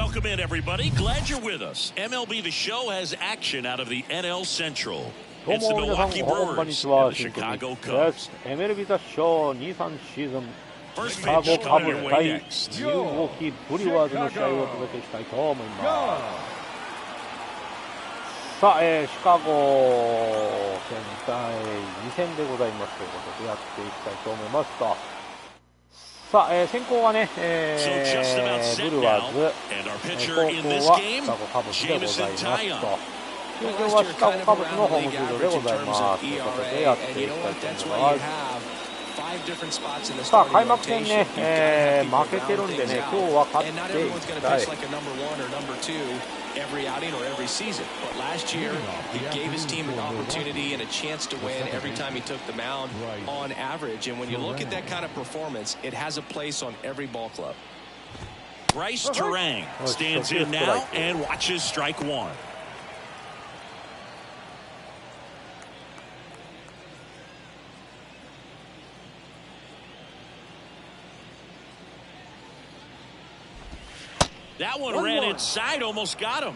Welcome in, everybody. Glad you're with us. MLB The Show has action out of the NL Central. どう It's the も皆さん、 Milwaukee おはこんばんに Brewers ちは。 and the 新キミ Chicago です Cubs. MLB The Show 23シーズン、 First シカゴ pitch カブ coming ス your 対 way ミ next. ルウォーキーブリュワーズの試合をお届けしたいと思います。さあ、シカゴ戦第2戦でございますということでやっていきたいと思いますと。さあ、先行はね、ブルワーズ、後攻はシカゴカブスでございますと。球場はシカゴカブスのホームフィールドでございますということでやっていきたいと思います。さあ、開幕戦ね、負けてるんでね、今日は勝っていきたい。every outing or every season. But last year, he gave his team an opportunity and a chance to win every time he took the mound on average. And when you look at that kind of performance, it has a place on every ball club. Bryce Terang stands in now and watches strike one. That one ran inside, almost got him.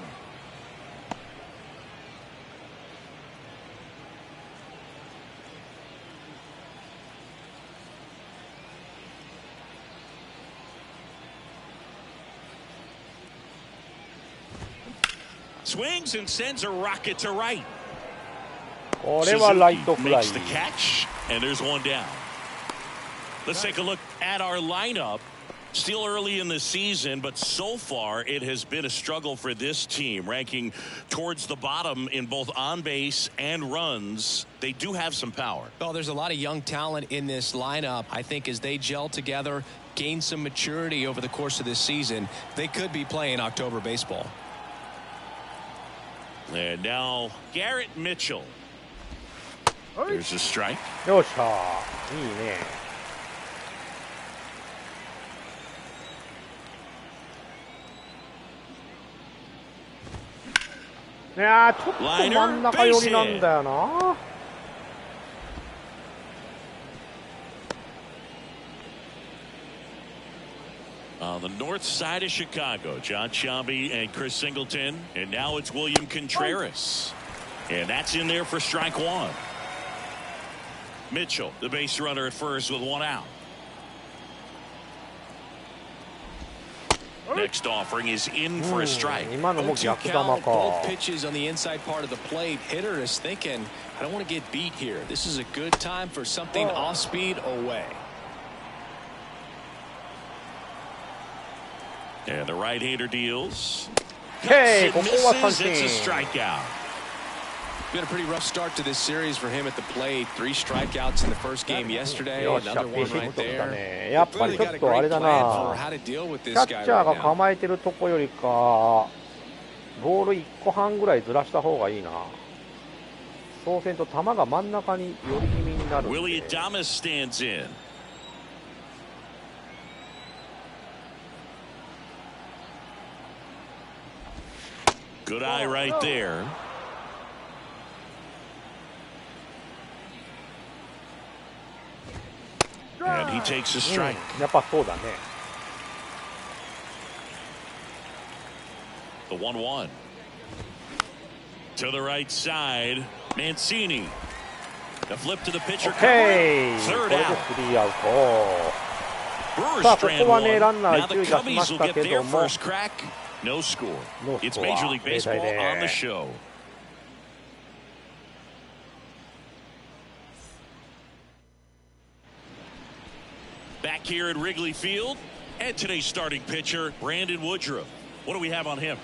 Swings and sends a rocket to right. これはライトフライ。 Makes the catch, and there's one down. Let's take a look at our lineup. Still early in the season, but so far it has been a struggle for this team, ranking towards the bottom in both on base and runs. They do have some power. Well, there's a lot of young talent in this lineup. I think as they gel together, gain some maturity over the course of this season, they could be playing October baseball. And now Garrett Mitchell. There's a strike. よっしゃー、いいね。いやー、ちょっと真ん中寄りなんだよな。On the north side of Chicago, John Shambi and Chris Singleton, and now it's William Contreras, and that's in there for strike one. Mitchell, the base runner at first with one out. Next offering is in for a strike. 今のも逆球か。 Both pitches on the inside part of the plate. Hitter is thinking, I don't want to get beat here. This is a good time for something off speed away. And the right-hander deals. Hey, Cuts it, misses. It's a strikeout. Been a pretty rough start to this series for him at the plate. 3 strikeouts in the first game yesterday. Another one right there. やっぱりちょっとあれだな。キャッチャーが構えてるとこよりか、ボール1個半ぐらいずらした方がいいな。そうせんと球が真ん中に寄り気味になるんで。Willie Adames stands in. Good eye right there. And he takes a strike. やっぱそうだね。 The 1-1. To the right side. Mancini. The flip to the pitcher. Third out. さあ、ここはね、ランナー1塁出しましたけども。 No score. It's Major League Baseball on the show. Back here at Wrigley Field, and today's starting pitcher, Brandon Woodruff. What do we have on him?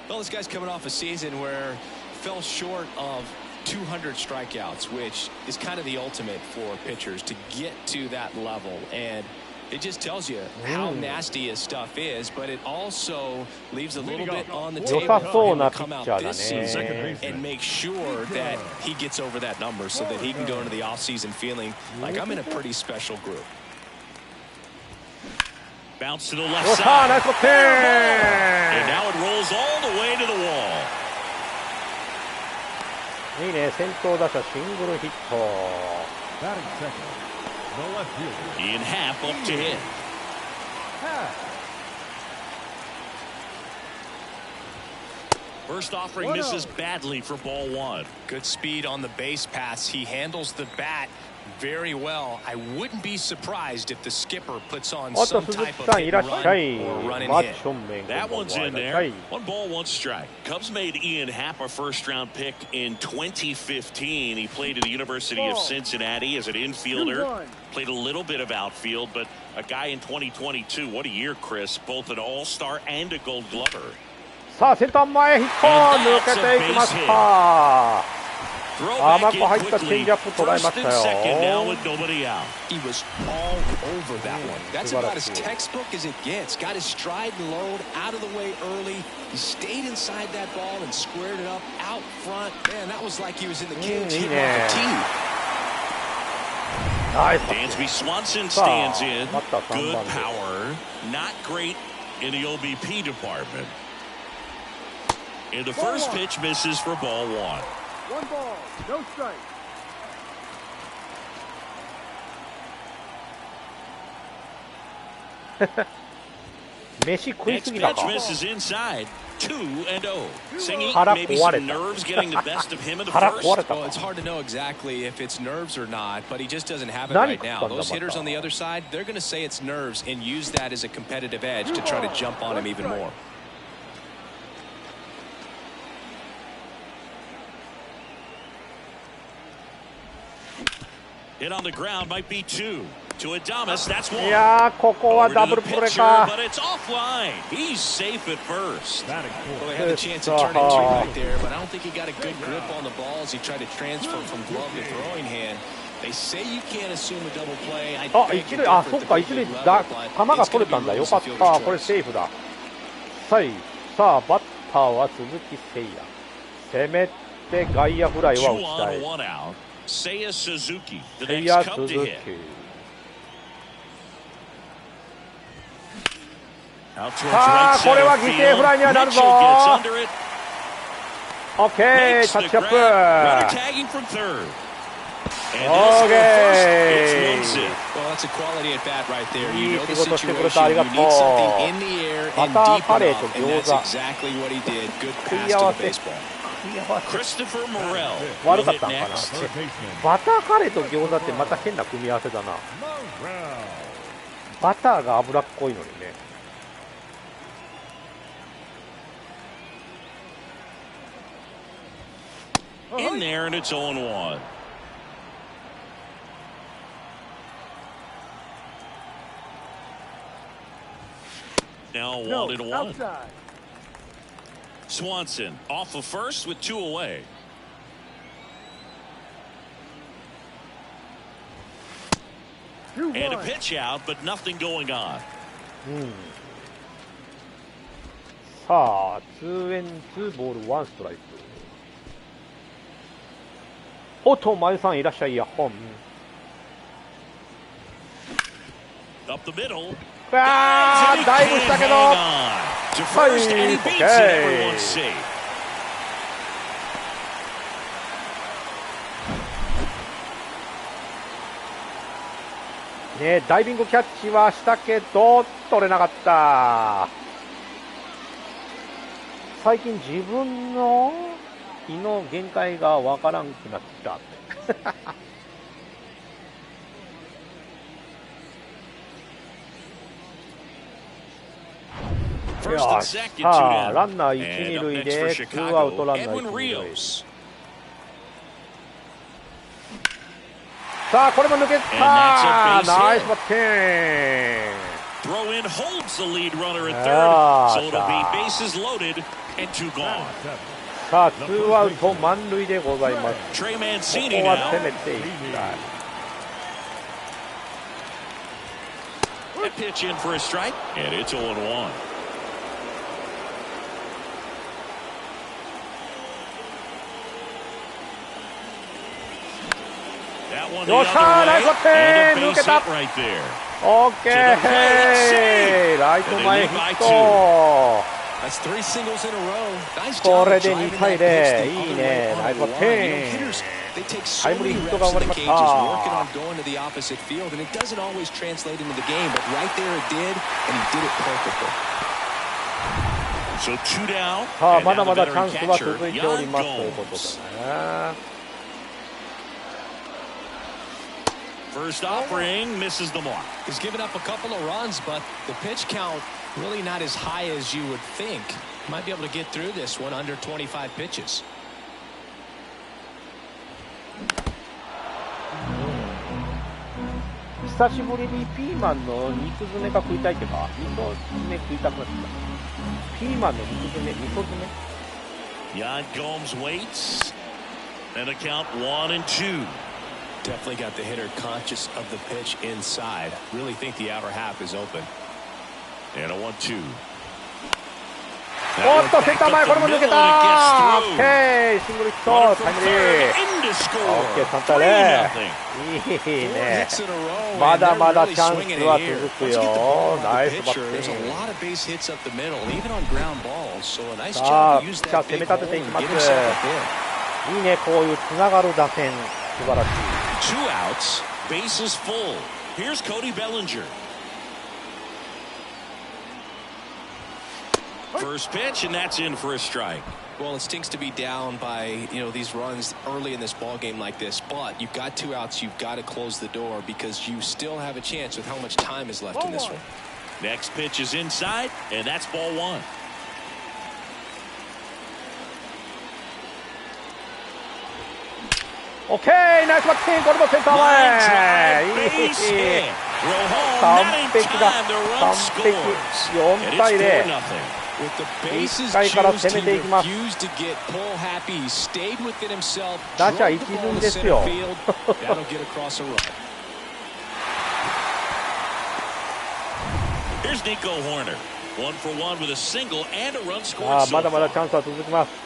Well, this guy's coming off a season where fell short of 200 strikeouts, which is kind of the ultimate for pitchers to get to that level. And it just tells you how nasty his stuff is, but it also leaves a little bit on the table for him to come out this season and make sure that he gets over that number so that he can go into the offseason feeling like I'm in a pretty special group. Bounce to the left side. And now it rolls all the way to the wall. いいね、先頭打者シングルヒット。 In half up to hit. First offering misses badly for ball one. Good speed on the base pass. He handles the bat very well. I wouldn't be surprised if the skipper puts on some type of hit and run or run and hit. That one's in there. 1 ball, 1 strike. Cubs made Ian Happ a first-round pick in 2015. He played at the University of Cincinnati as an infielder. Played a little bit of outfield, but a guy in 2022. What a year, Chris. Both an all-star and a Gold Glover. さあセンター前ヒット抜けていきました。甘く入ったチェンジアップ捉えましたよ。He was all over that one. That's about as textbook as it gets. Got his stride and load out of the way early. He stayed inside that ball and squared it up out front. Man, that was like he was in the cage hitting off a tee. Dansby Swanson stands in. Good power. Not great in the OBP department. And the first pitch misses for ball 1. 1 ball, no strike. Next pitch misses inside. 2-0. Singing maybe some nerves getting the best of him in the first. Well, it's hard to know exactly if it's nerves or not, but he just doesn't have it right now. Those hitters on the other side, they're going to say it's nerves and use that as a competitive edge to try to jump on him even more. Hit on the ground might be 2. To Adames, that's 1. いやーここはダブルプレーか。 But it's offline. He's safe at first. Well, they had the chance to turn it 2 right there, but I don't think he got a good grip on the ball as he tried to transfer from glove to throwing hand. They say you can't assume a double play. 一塁、そっか、一塁だ、球が取れたんだ。よかった。これセーフだ。さあバッターは鈴木誠也。攻めて外野フライは打ちたい。 Seiya Suzuki, the Seiya next Cub to Suzuki. hit. Out towards right center field. Mitchell gets under it. Okay, Makes touch the up. grab. Runner tagging from third. And it's 1-0. Well, that's a quality at bat right there. You know the situation. You need something in the air and deep enough, and that's exactly what he did. Good pass to the baseball. Christopher Morel 悪かったのかな。バターカレーと餃子ってまた変な組み合わせだな。バターが脂っこいのにね。In there and it's 0-1. Now 1-1. Swanson off of first with 2 away. And a pitch out, but nothing going on. さあ、2-2ボール1ストライク。おっと、前さんいらっしゃいや、本。Up the middle. ダイブしたけど。To first, and he beats it. Everyone's safe. ね、ダイビングキャッチはしたけど取れなかった。最近自分の胃の限界がわからんくなってきた。よし、さあランナー1、2塁で2アウトランナー1、2塁。さあこれも抜けた。ナイスバッティング。Throw in holds the lead runner at third, so it'll be bases loaded and 2 gone. さあ2アウト満塁でございます。こ Trey こ Mancini は now. 攻めていきたい。A pitch in for a strike, and it's 0-1. よっしゃー、ナイスバッティング抜けた。オッケー、ライト前ヒット。これで2対0。いいね、ナイスバッティング。タイムリーヒットが生まれました。So two down. さあまだまだチャンスは続いておりますということでね。First offering misses the mark. He's given up a couple of runs, but the pitch count really not as high as you would think. Might be able to get through this one under 25 pitches. 久しぶりにピーマンの肉詰めが食いたいっていうか、味噌詰め食いたくなってきた。ピーマンの肉詰め、味噌詰め。Jan Gomes waits, and a count 1-2. Definitely got the hitter conscious of the pitch inside. Really think the outer half is open. And a 1-2. おっとセンター前これも抜けた。オッケーシングルヒットタイムリー。オッケー3対0。いいね。まだまだチャンスは続くよ。ナイスバッティング。さあピッチャー攻め立てていきます。いいねこういうつながる打線素晴らしい。Two outs, bases full. Here's Cody Bellinger. First pitch, and that's in for a strike. Well, it stinks to be down by, these runs early in this ball game like this, but you've got 2 outs. You've got to close the door because you still have a chance with how much time is left in this one. Next pitch is inside, and that's ball 1. OK ナイスバッティングこれもセンター前。いい完璧だ完璧。4対0。1回から攻めていきます。打者一巡ですよ。まだまだチャンスは続きます。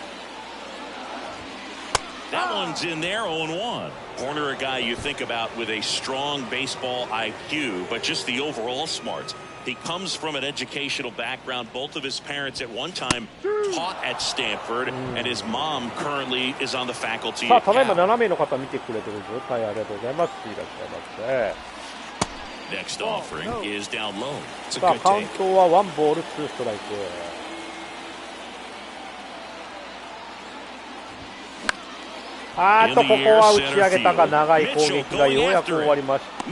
That one's in there, 0-1. Horner, a guy you think about with a strong baseball IQ, but just the overall smarts. He comes from an educational background. Both of his parents at one time taught at Stanford, and his mom currently is on the faculty. さあ、ただいま7名の方見てくれてる状態ありがとうございます。いらっしゃいませ。 Next offering is down low. さあ、カウントは1ボール2ストライク。ここは打ち上げたが長い攻撃がようやく終わりました。い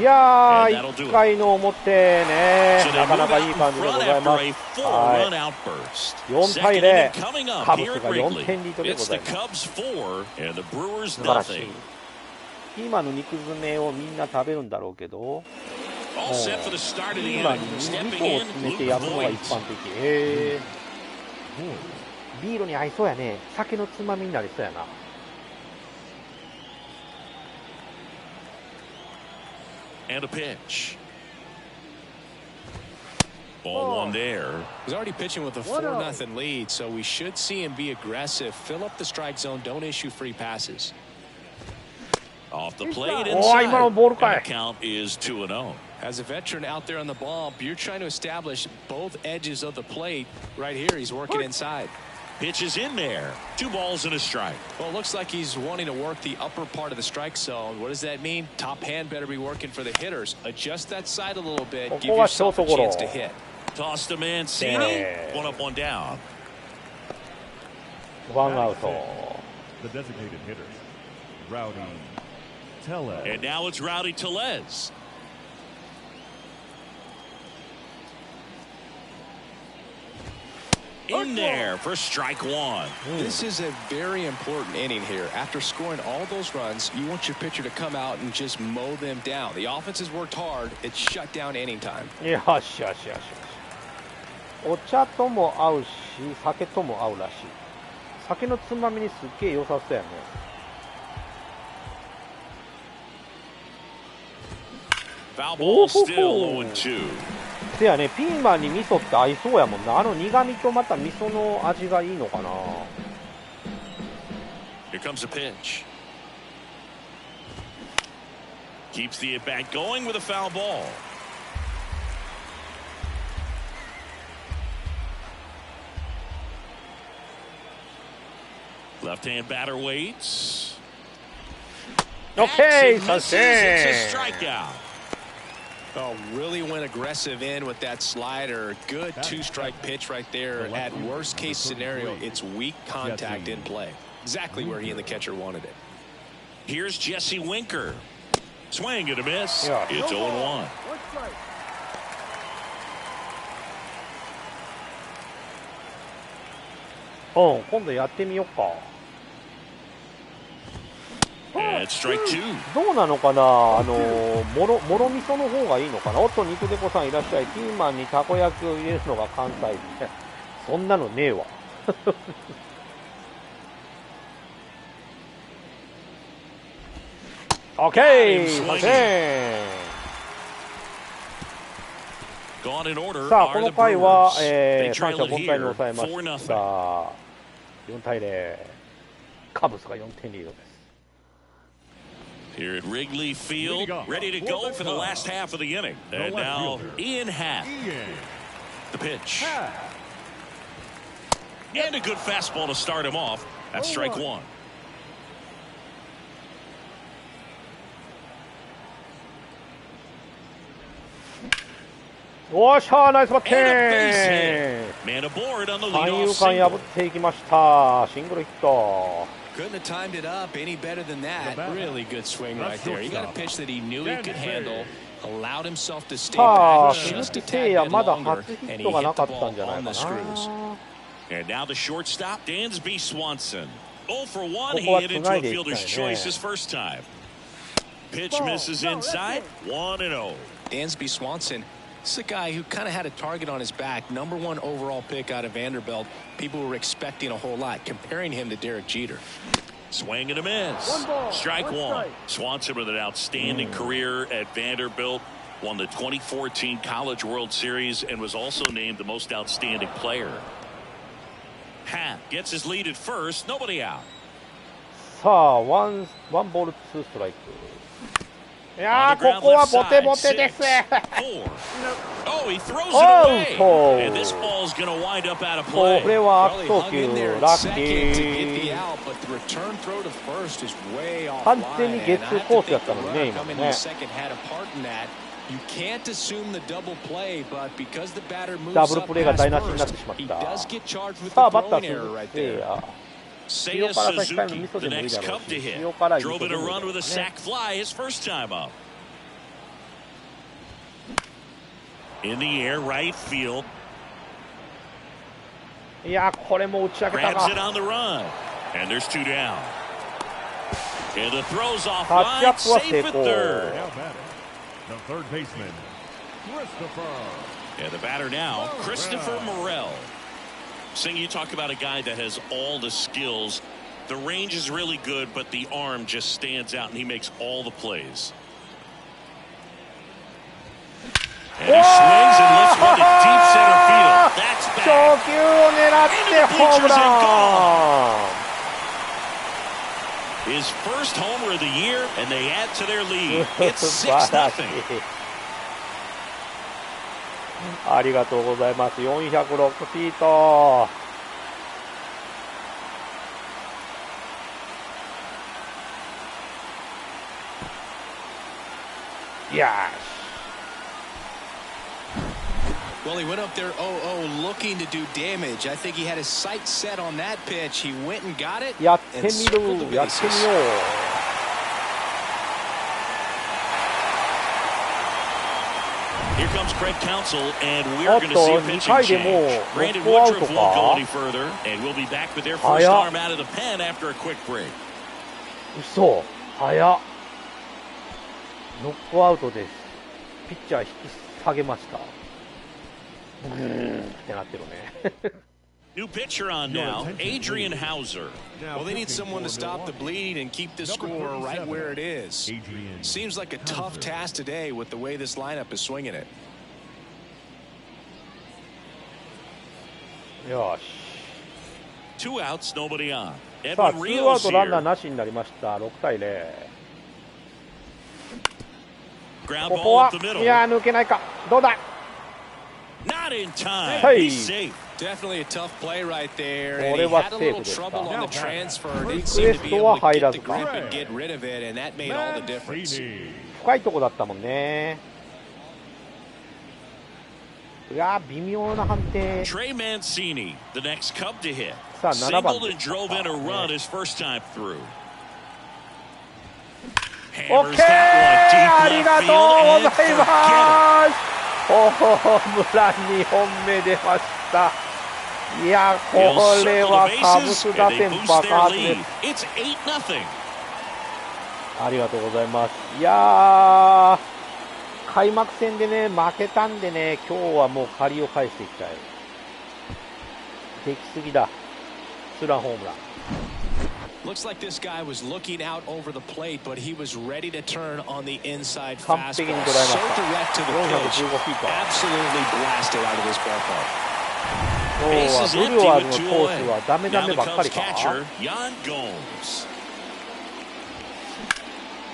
やー1回の表ねなかなかいい感じでございます。4対0カブスが4点リードでございます。素晴らしい。今の肉詰めをみんな食べるんだろうけど今に味噌を詰めてやるのが一般的。ビールに合いそうやね。酒のつまみになりそうやな。And a pitch. Ball 1 there. He's already pitching with a 4-0 lead, so we should see him be aggressive, fill up the strike zone, don't issue free passes. Off the plate inside. And the count is 2-0. As a veteran out there on the ball, you're trying to establish both edges of the plate. Right here, he's working inside. Pitch is in there. 2 balls and a strike. Well, it looks like he's wanting to work the upper part of the strike zone. What does that mean? Top hand better be working for the hitters. Adjust that side a little bit. Give yourself a chance to hit. Toss to Mancini. 1 up, 1 down. 1 アウト. The designated hitter, Rowdy Tellez. And now it's Rowdy Tellez. In there for strike 1. This is a very important inning here. After scoring all those runs, you want your pitcher to come out and just mow them down. The offense has worked hard. It's shut down inning time. よしよしよし。お茶とも合うし、酒とも合うらしい。酒のつまみにすっげえ良さそうやね。Foul ball still 0-2. せやね、ピーマンに味噌って合いそうやもんな。苦味とまた味噌の味がいいのかな。Here comes a pitch. Keeps the at bat going with a foul ball. Left-hand batter waits. Okay, It's a strikeout. Oh, really went aggressive in with that slider. Good two-strike pitch right there. At worst case scenario, it's weak contact in play. Exactly where he and the catcher wanted it. Here's Jesse Winker. Swing and a miss. Yeah. It's 0-1.今度やってみようか。And strike two. どうなのかな、もろ味噌の方がいいのかな。おっと、肉でこさんいらっしゃい。ピーマンにたこ焼きを入れるのが関西人。そんなのねえわ。オッケー、さあ、この回は、三者凡退に抑えました。4対0。カブスが4点リードです。Here at Wrigley Field, ready to go for the last half of the inning. And now Ian Happ. The pitch. And a good fastball to start him off. That's strike one. Oh, nice batting. Man aboard on the 三 leadoff 遊間 single. 破っていきました。シングルヒット。 Couldn't have timed it up any better than that. Really good swing right there. He got a pitch that he knew he could handle, allowed himself to stay さあ、 back 鈴 just 木 a 誠 tad 也 bit まだ longer, 初ヒ and ッ he トが hit な the かったん ball じゃない on か the な。 screws. And now the shortstop, Dansby Swanson. 0 for 1. He ここは hit つ into な a いでいきたい fielder's choice ね。 his first time. Pitch misses inside. 1-0. Dansby Swanson, this is a guy who kind of had a target on his back. #1 overall pick out of Vanderbilt. People were expecting a whole lot, comparing him to Derek Jeter. Swing and a miss. Strike one. Swanson with an outstanding career at Vanderbilt. Won the 2014 College World Series and was also named the most outstanding player. Happ gets his lead at first. Nobody out. さあ、ワンボールツーストライク。いやー、ここはボテボテです。Oh, he throws it away. And this ball is going to wind up out of こ play. れは悪送球、ラッキー。完全にゲッツーコースやったのにね、今ね。You can't assume the double play, but because the batter moves ダブル up プレーが台無 past しになって first, しまっ he た。 does get charged with さ the あ、バッタ throwing ー error right 鈴木 there. 誠也。 Seiya 塩辛差し替えの Suzuki, 味噌 the でもいい next だろう Cub to し、 hit. 塩辛い味噌 Drove で in a もいいだ run ろう with a しね。 sac fly his first time up. In the air, right field. いや、これも打ち上げた Grabs it が。 on the run. And there's two down. And the throw's off タッチア line. ップは Safe 成 at 功。 third. Now batting, the third baseman, Christopher. And the batter now, Christopher Morel. Sing, you talk about a guy that has all the skills. The range is really good, but the arm just stands out, and he makes all the plays. And he swings and lifts one to deep center field. That's 初 back. 球を狙ってホームラン。 His first homer of the year, and they add to their lead. It's 素晴らしい。 6-0. ありがとうございます。406フィート。よし。 Well, he went up there 0-0 looking to do damage. I think he had his sights set on that pitch. He went and got it やってみ and circled the る。やってみ bases. よう。Here comes Craig Counsell, and we're おっ going to と、 see a 2 pitching 回でも change. う Brandon ノックアウ Woodruff ト won't go か any further, and we'll be back with their first 早っ。 arm out of the pen after a quick break. 嘘。早っ。ノックアウトです。ピッチャー引き下げました。うーんってなってるね。New pitcher on now, Adrian Hauser. Well, they need someone to stop the bleeding and keep the score right where it is. Adrian Seems like a tough task today with the way this lineup is swinging it. よし。 Two outs, nobody on. さあ、 Edwin 2アウ Rios トランナー here. なしになりました。6対0。 Ground ここ ball は、 up the い middle. や、抜けないか。どうだ。 Not in time. Hey. He's safe. Definitely a tough play right there. And こ he れは had a セーフ little でした trouble on the transfer. Didn't リ seem クエ to ス be トは able to 入 get ら the ずか。 grip and get rid of it, and that made all the difference. Mancini. 深いとこだったもんね。いやー微妙な判定。 Trey Mancini, the next Cub to hit. さあ7番 Singled で and す。 drove in a run his first time through. オッ Hammers ケー that あ one り deep が left とう field ご and ざい forget it. ます。ホームラン2本目出ました。いやこ He'll れ circle は the カブ bases ス and 打 they 線 boost 爆 their 発で lead. す。 It's 8-0. ありがとうございます。いやー開幕戦でね負けたんでね、今日はもう借りを返していきたい。できすぎだ。ツーランホームラン。 Looks like this guy was looking out over the plate, but he was ready to turn on the inside 完 fastball. 璧に捉えまし So た。 direct to the 415 pitch. フィート。 Absolutely blasted out of this ballpark. 今日は Bases ブ empty リュワー with ズの two 投 away. 手はダメ Now ダメ the ばっかり Cubs か。 catcher, Yan Gomes.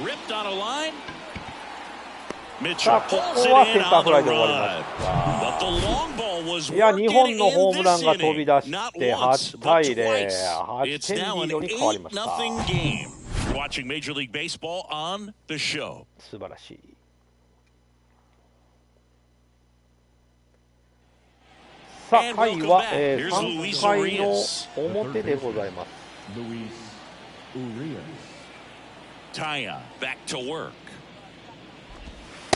Ripped on a line. さあ Mitchell こ pulls こは it セ in ンター on フライ the で終わりま run. した。 But the long ball was いや2 working 本の in ホームラ this ンが飛び inning. 出し Not て once, 8 but 対 0、 twice. 8 It's 点 now リー an ドに変わりました。 8-0 game. You're watching Major League Baseball on the show. 素晴らしい。さあ回は、3回の表でございます。 Luis Urias. Taya back to work.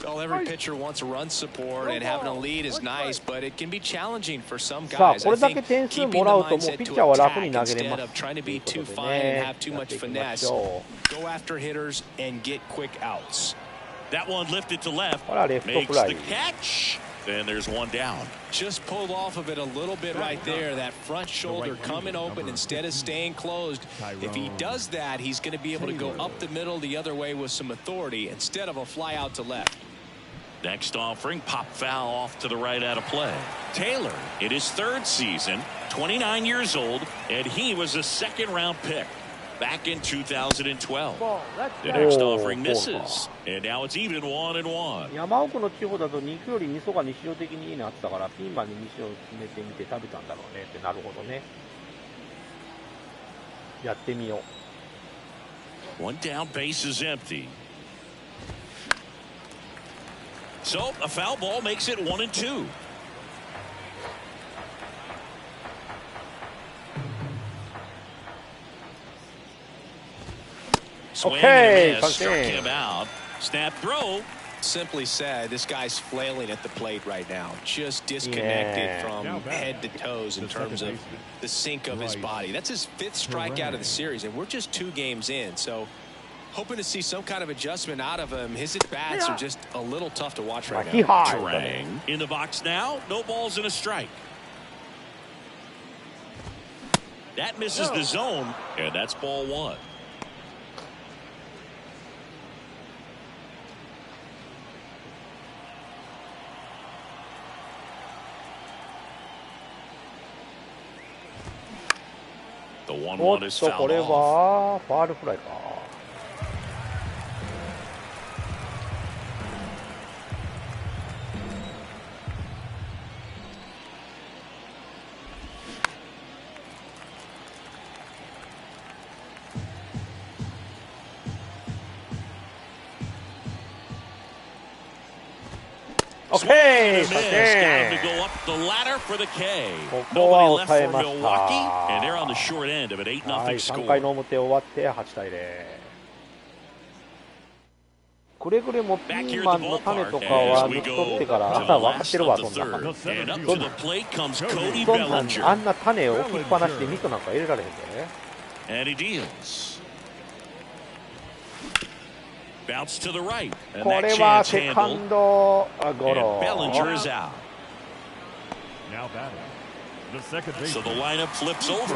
Well, every pitcher wants run support, and having a lead is nice, but it can be challenging for some さあ guys. こ I れだけ think 点数 keeping もらう the ともう mindset ピッチ to ャーは楽 attack に投げれま instead す of trying to とい be うこと too で fine and ね have too やって much いきま finesse. しょ Go after hitters and get quick outs. That one lifted to left. う。これはレフト Makes フラ the イ。 catch. Then there's one down. Just pulled off of it a little bit right there. That front shoulder coming open instead of staying closed. If he does that, he's going to be able to go up the middle the other way with some authority instead of a fly out to left. Next offering, pop foul off to the right out of play. Taylor, in his third season, 29 years old, and he was a second-round pick back in 2012. The next offering misses, and now it's even 1-1. 山奥の地方だと肉より味噌が日常的にいいなって言ったからピーマンに味噌を詰めてみて食べたんだろうねって。なるほどね。やってみよう。 One down, base is empty. So a foul ball makes it 1-2. Swing and a miss, struck him out. Snap throw. Simply said, this guy's flailing at the plate right now, just disconnected from head to toes in terms of the sink of his body. That's his 5th strikeout of the series, and we're just 2 games in. So hoping to see some kind of adjustment out of him. His at-bats are just a little tough to watch right now. Terang in the box now. No balls and a strike. That misses the zone, and that's ball 1. The 1-1 is こ fouled れ off. はファールフライか。オッケー、Swing and a miss. Got him to go up the ladder for the K. ここは Nobody left 抑え for まし Milwaukee, and they're た。 on the short end of an はい、 8-0 3回の score. 表終わって8対0。くれぐれもピ Back here ー at マ the ンの種と ballpark かは as we 抜き取 go ってから to 分 the かっ last てるわ of そ the んな。 third. And up そ to ん the な plate comes Cody そんなん Bellinger. あんな種を置きっぱなしで味噌なんか入れられへんで。 And he deals. Bounce to the right. And こ that れは chance セカ handled. ンドゴ And ロ。 Bellinger is out. Now batting. The second So baseman. the lineup flips over.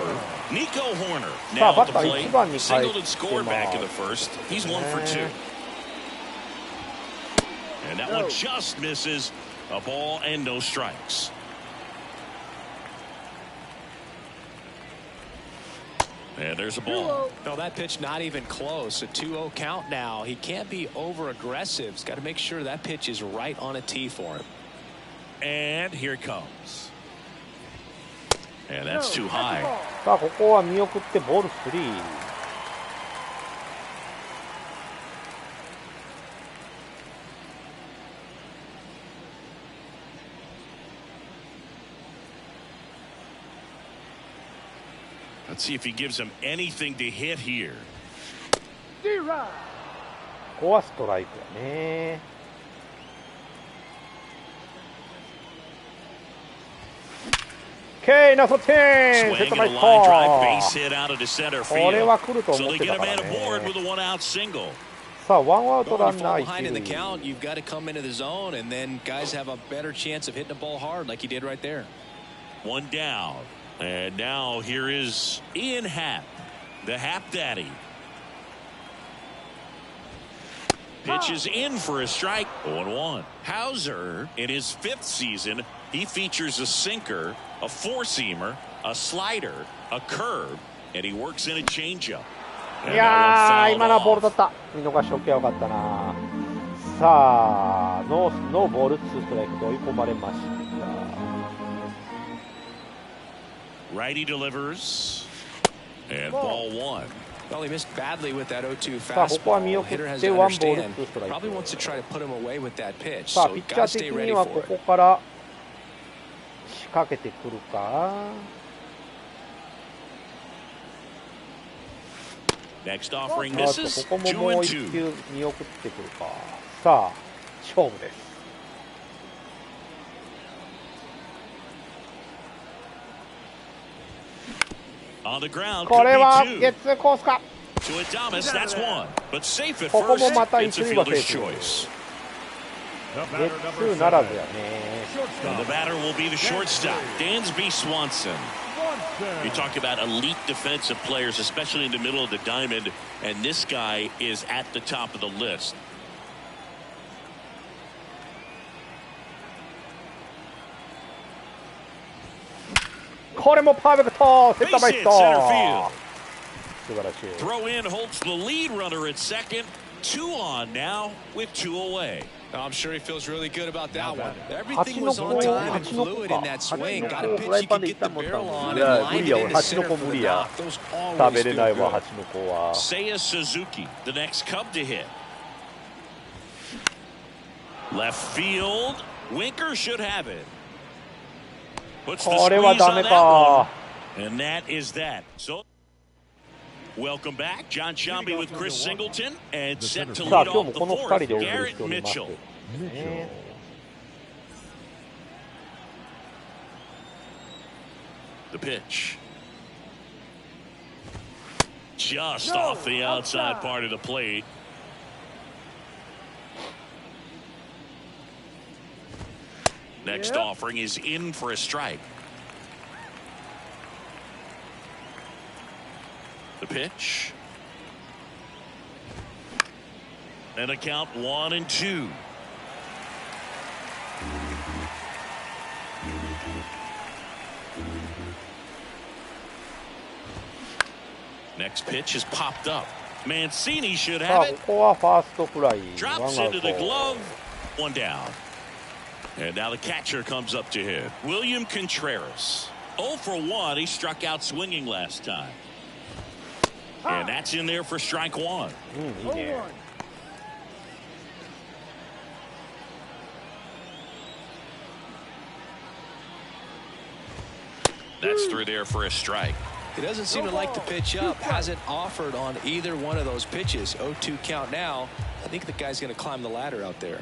Nico Horner さあ now バ at ッ the ター plate. 1番に帰 Singled っ and て scored ま back in す the first. He's 1 for 2. And that one just misses. A ball and no strikes. And there's a ball. No, that pitch not even close. A 2-0 count now. He can't be over aggressive. He's got to make sure that pitch is right on a tee for him. And here it comes. And that's too high. さあここは見送ってボール3。Let's see if he gives him anything to hit here. ここはストライクやね。ナイステンセットマイストこれは来ると思ってたからね。さあ、ワンアウトランナー1塁。You've got to come into the zone, and then guys have a better chance of hitting the ball hard, like he did right there. One down, and now here is Ian Happ, the Happ Daddy. Pitches in for a strike. 0-1. Hauser, in his 5th season, he features a sinker, a four-seamer, a slider, a curve, and he works in a changeup. いやー、今のはボール取った。見逃しておけばよかったな。さあ、ノーボール2ストライクと追い込まれました。 Righty delivers, and ball 1. Well, he missed badly with that 0-2 ここは見 fastball. 送 Hitter っ has て to ワンボール understand. 2ストライク。 Probably wants to try to put him away with that pitch. さあ、 So ピッチ got ャ to ー stay 的 ready には for こ it. こから仕掛けてくるか。Next offering こ misses. こも 2 もう and 1 2. 球見送ってくるか。さあ、勝負です。On the ground, これは could ゲッ be ツーコースか。 2. To Adames, that's 1. But safe at ここも first. また It's a 一塁はセ fielder's ーフ。 choice. The ゲ batter ッツ number ーならず 7. やね。 And the Shortstop. batter will be the shortstop, Dansby Swanson. You talk about elite defensive players, especially in the middle of the diamond, and this guy is at the top of the list. これもパーフェクト。センター Base バイス hit, ト。 center field. 素晴らしい。 Throw in holds the lead runner at second. 2 on now with 2 away. I'm sure he feels really good about that one. 蜂 Everything の was 子 on time and 蜂の子 fluid か。 in that 蜂の swing. 子 Got a フライ pitch パ he ンでい could った get も the んた barrel も on ん。いや and 無 lined 理 it や into 俺蜂の center 子 for 無 the 理や。 knock. Those always 食べれ feel ないわ good. 蜂の子は。 Seiya Suzuki, the next Cub to hit. Left field. Winker should have it. Puts the これは squeeze ダ on メ that か。 one. And that is that. So, welcome back. John Shambi with Chris Singleton and set to さあ lead 今日 off も the この2 fourth. 人でお送りし Garrett ております。 Mitchell. ね The pitch. Just off the outside part of the plate. Next offering is in for a strike. The pitch. And a count 1 and 2. Next pitch is popped up. Mancini should さあ have こ it. こはファーストフライ。ワン Drops アウ into ト the glove. 1 down. And now the catcher comes up to hit. William Contreras. 0 for 1. He struck out swinging last time. And that's in there for strike 1. うん、いいね。 That's through there for a strike. He doesn't seem to like the pitch up. Hasn't offered on either one of those pitches. 0-2 count now. I think the guy's going to climb the ladder out there.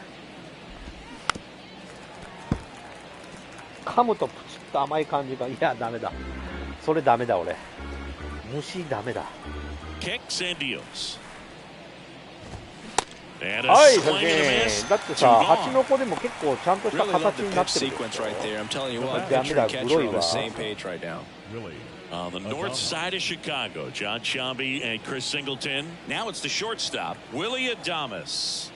噛むとプチッと甘い感じが。いやダメだ。それダメだ俺。虫ダメだ。 Kicks and deals. And a はい、 swing and a miss. だって Two さ、 gone. 蜂の子でも結構ちゃんとした Really love 形 the になっ pitch てるで sequence しょ。 right there. I'm telling you what, Damn pitcher and it, catcher on Glory. the same page right now. Really? On the north side of Chicago, John Shambi and Chris Singleton. Now it's the shortstop, Willie Adames.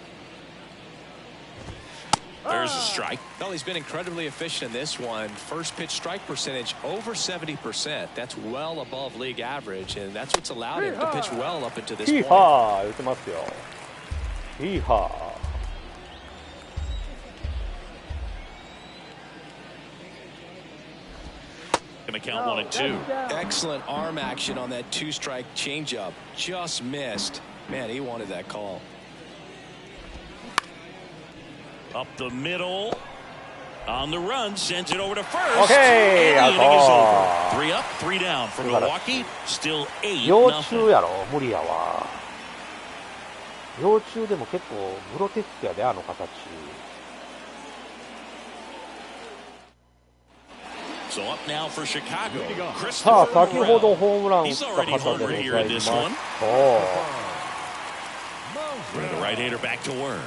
There's a strike. Well, he's been incredibly efficient in this one. First pitch strike percentage over 70%. That's well above league average, and that's what's allowed him to pitch well up into this ヒー point. ハー言ってますよ。ヒーハ Gonna count 1 and 2. Excellent arm action on that two-strike changeup. Just missed. Man, he wanted that call. Up the middle. On the run, sends it over to first. Okay, and the inning is over. あ 3 up, 3 down for Milwaukee. Still 幼 8-0. 虫やろ、無理やわ。幼虫でも結構グロテスクやで、あの形。So up now for Chicago. さあ、 Christopher 先ほど Morel. ホームラン打っ He's た already 方で homered ご here ざい in ます this one. と、 The right-hander back to work.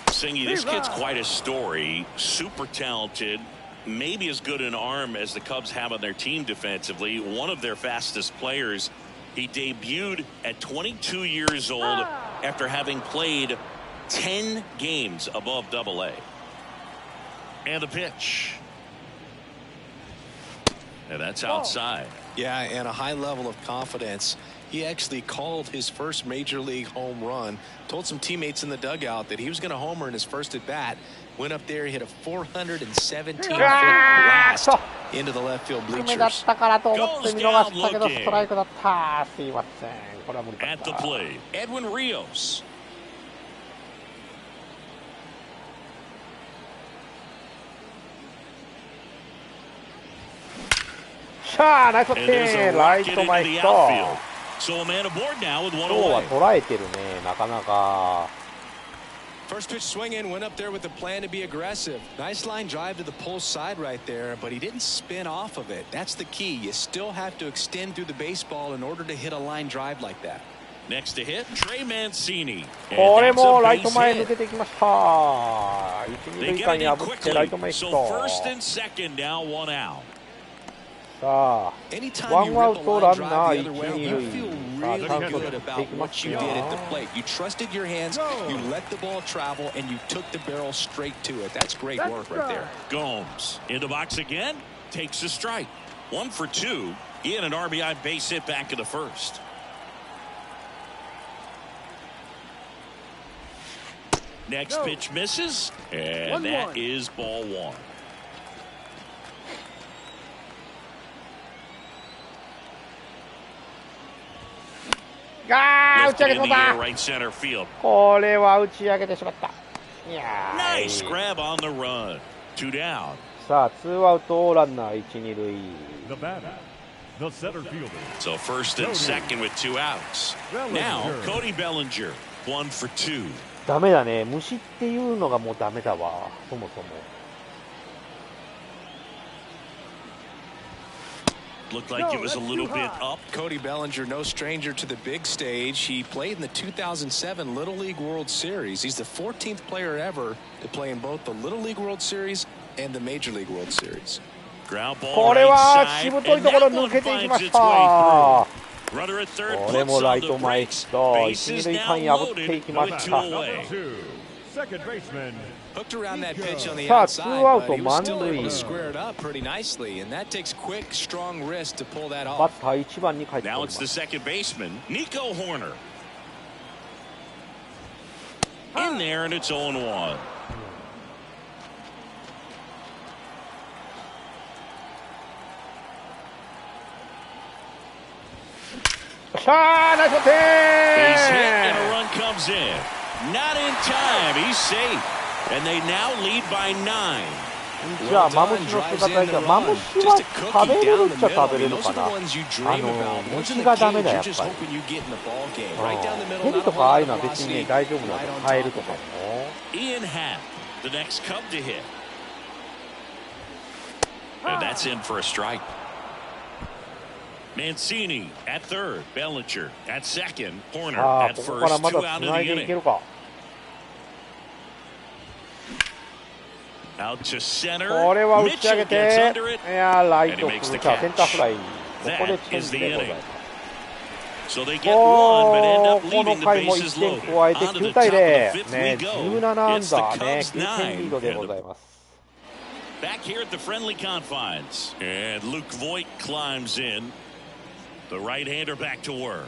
Singy, this kid's quite a story. Super talented. Maybe as good an arm as the Cubs have on their team defensively. One of their fastest players. He debuted at 22 years old after having played 10 games above Double-A. And the pitch. And that's outside. Yeah, and a high level of confidence. He actually called his first major league home run, told some teammates in the dugout that he was going to homer in his first at bat, went up there, hit a 417-foot blast into the left field 低めだっ bleachers. たからと思って見逃したけど、ストライクだった。すいません。これは無理だっ At the た。 plate, Edwin Rios. シャー、ナイス And there's テ a ン、ライ rocket ト into 前 the ヒット。 outfield. So a man aboard now with 今 one 日は away. 捉えてるね、なかなか。 First pitch swinging, went up there with the plan to be aggressive. Nice line drive to the pull side right there, but he didn't spin off of it. That's the key. You still have to extend through the baseball in order to hit a line drive like that. Next to hit, Trey Mancini. こ And れ that's も a ライト base 前抜 hit. けてきました。一、二 They 塁 get 間 it に in 破ってライ quickly. ト前ヒッ So ト。 first and second now, 1 out. さあ、 Anytime ワ you ンア rip ウ a ト line ランナ drive ー the 一、 other way, 二 you 塁。 feel さあ、 really チャンス good で打ってい about きます what you よ。 did at the plate. You trusted your hands, you let the ball travel, and you took the barrel straight to it. That's great work right there. Gomes in the box again, takes a strike. 1 for 2. He had an RBI base hit back in the first. Next pitch misses, and that is ball 1. 打ち Lifted 上げて in しま the っ air, right center field. た。これは打ち上げてしまった。いやー Nice grab on the run. 2 down. さあ、ツーアウトランナー一、二塁。 The batter, the center fielder. So first and second with 2 outs. Now Cody Bellinger, 1 for 2. ダメだね。虫っていうのがもうダメだわ。そもそも。Looked like it was a little bit up. Cody Bellinger, no stranger to the big stage. He played in the 2007 Little League World Series. He's the 14th player ever to play in both the Little League World Series and the Major League World Series. Ground ball これ right は side, しぶ and といところ that one 抜けていき finds まし its た。 way through. Runner at third これ puts もラ on イ the ト前ヒ brakes. ット。 Bases 一、二塁 now 間破ってい loaded きま with し 2 た。 away. Two, second baseman. Hooked around that pitch on the さあ、 outside, ツーアウ but ト he was 満 still able 塁。 to square it up pretty nicely, and that takes quick, strong wrist to pull that バッ off. ター1番に帰っており Now ま it's す the。second baseman, Nico Horner. In there, and it's 0-1. しゃー、ナイス Base hit, and テ a run comes in. Not in time. He's safe. And they now lead by 9. ン。じゃあ、マムシの姿いた。マムシは食べれるっちゃ食べれるかな。虫がダメだ、やっぱり。ヘビとかああいうのは別にね、大丈夫なんで、カエルとかも。Ian Happ, the next Cub to hit. And that's in for a strike. Mancini at third, Bellinger at second, Horner ああ、 at ここから first, ま 2 out だ of つ the ないでいけ inning. るか。Out to center. これは打ち上げ Mitchell て、 gets under it. いやー、ライ And ト he 来 makes る the か、センター catch. フライ。ここで That チェン is ジ the でござい inning. ます。 So they get one, but end お up ー、この leaving the 回も bases 1点 loaded. 加えて On to 9 the 対 top of 0。 the fifth ね、 we go. 17アン It's ダ the ーね、 Cubs 9点リードで 9. ございます。Back here at the friendly confines. And Luke Voigt climbs in. The right-hander back to work.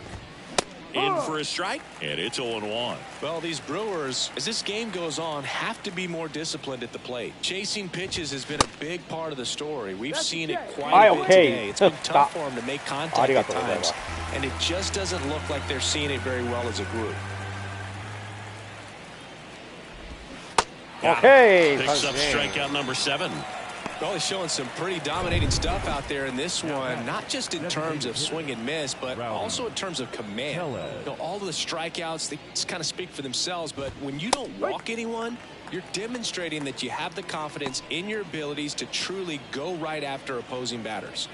In for a strike, and it's 0-1. Well, these Brewers, as this game goes on, have to be more disciplined at the plate. Chasing pitches has been a big part of the story. We've seen it quite a bit today. It's been tough for them to make contact at times, and it just doesn't look like they're seeing it very well as a group. Okay, Picks up strikeout number 7. Well, he's showing some pretty dominating stuff out there in this one, not just in terms of swing and miss, but also in terms of command. All of the strikeouts, they just kind of speak for themselves, but when you don't walk anyone, you're demonstrating that you have the confidence in your abilities to truly go right after opposing batters.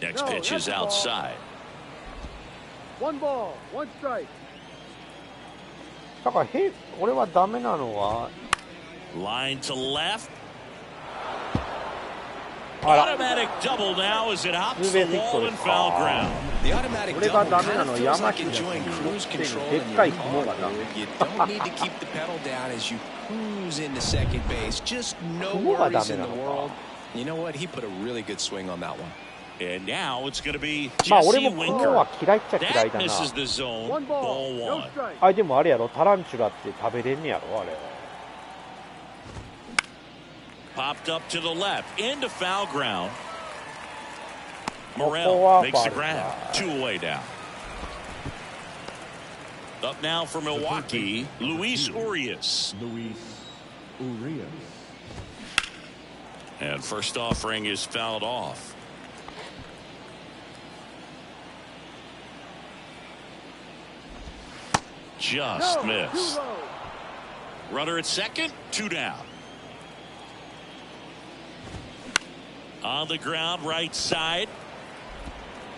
Next pitch is outside. 1 ball, 1 strike. だから俺はダメなのは Line to left. あら Automatic double now as it hops the wall and foul ground. The automatic 俺が double ダメ kind な of の feels 山 like 下 enjoying cruise control で in っ your かい car. 雲がダメ You don't need to keep the pedal down as you cruise into second base. Just no worries in the world. You know what? He put a really good swing on that one. And now it's going to be まあ俺 Jesse も雲は Winker. 嫌いっちゃ嫌い That だな misses the zone. 1 ball, Ball no 1. strike. あでもあれやろタランチュラって食べれんねやろあれ Popped up to the left into foul ground. ここ Morel は makes ファ the ウル grab. だ 2 away down. Up now for Milwaukee, Luis Urias. Luis Urias. And first offering is fouled off. Just missed. Runner at second, 2 down. On the ground, right side.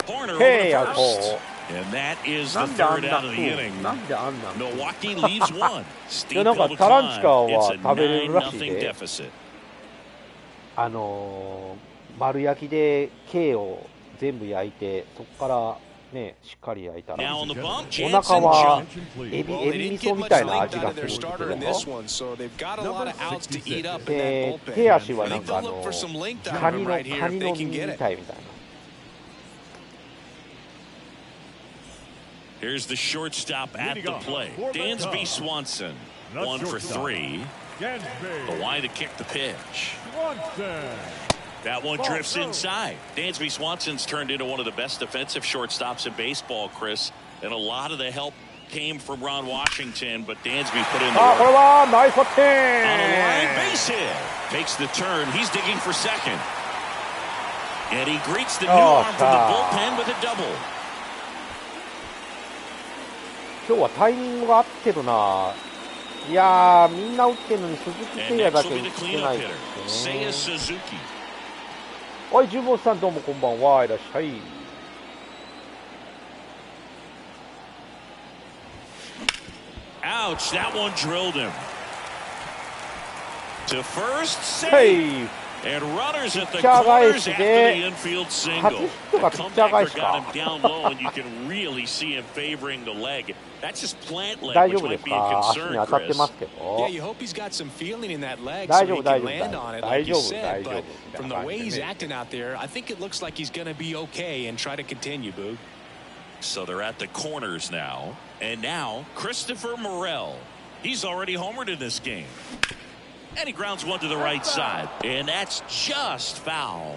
Horner Hey, over to first. Apple. And that is the なんであん third な out of the 食 inning. うなんであんな食う Milwaukee leads one. い Steep やなんか hill to タランチカ climb. は It's a 食べれるらしい 9-0 で deficit. 丸焼きでcâyを全部焼いてそこからねしっかり焼いたら Now on the bump, お腹 Jansen は jump. エビ Well, エ they ビ didn't 味 get 噌み much たいな length 味 out が of す their るってこ starter と in this one, so they've got a lot of outs to eat up in that で bullpen. 手足は I なん think か they'll look for some length out カ of ニ him の right here カ if ニ they の can 身 get み it. たいみたいな Here's the shortstop at the plate. Dansby Swanson, 1 for 3. The line to kick the pitch. That one drifts inside. Dansby Swanson's turned into one of the best defensive shortstops in baseball, Chris. And a lot of the help came from Ron Washington, but Dansby put in the あこれ work. はナイスバッテ On a line ィン base hit. Takes the turn. He's digging for second. And he greets the new Oh, arm from the bullpen with a double. 今日はタイミングが合ってるないやーみんな打ってるのに鈴木誠 And 也だ next け will 打 be っ the てない cleanup で hitter, す Seiya ね Suzuki. はい十坊さんどうもこんばんはいらっしゃい Ouch, that one drilled him. To first, は save. い And runners at the ピッチャー返 corners し after で the infield 初 single. ヒッ The トがピッチャー返 comebacker し got か him down low, and you can really see him favoring the leg. That's his plant leg, 大丈 which 夫で might す be a か足に concern, 当たってま Chris. すけ Yeah, ど you hope he's got some feeling in that leg 大 so 丈 he 夫大 can 丈夫 land on it, 大 like 丈 you 夫 said. 大丈夫 But みたい from な the 感 way じ he's でね acting out there, I think it looks like he's going to be okay and try to continue, Boog. So they're at the corners now. And now, Christopher Morel. He's already homered in this game. And he grounds one to the right side. And that's just foul.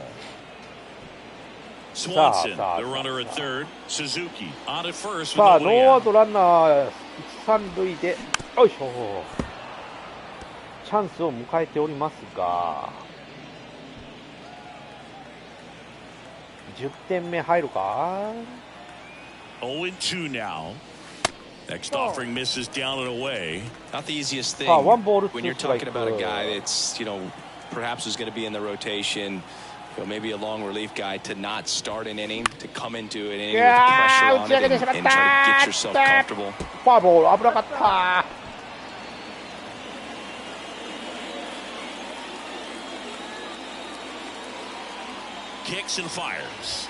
Swanson, the runner at third. Suzuki on at first with さあ nobody ノーアウ out. トランナー一三塁でよいしょチャンスを迎えておりますが10点目入るか 0-2 now. Next offering misses down and away. Not the easiest thing one ball, when you're two strike. talking about a guy that's, perhaps is going to be in the rotation, maybe a long relief guy, to not start an inning, to come into an inning with pressure on it and try to get yourself comfortable. フォアボール危なかった Kicks and fires.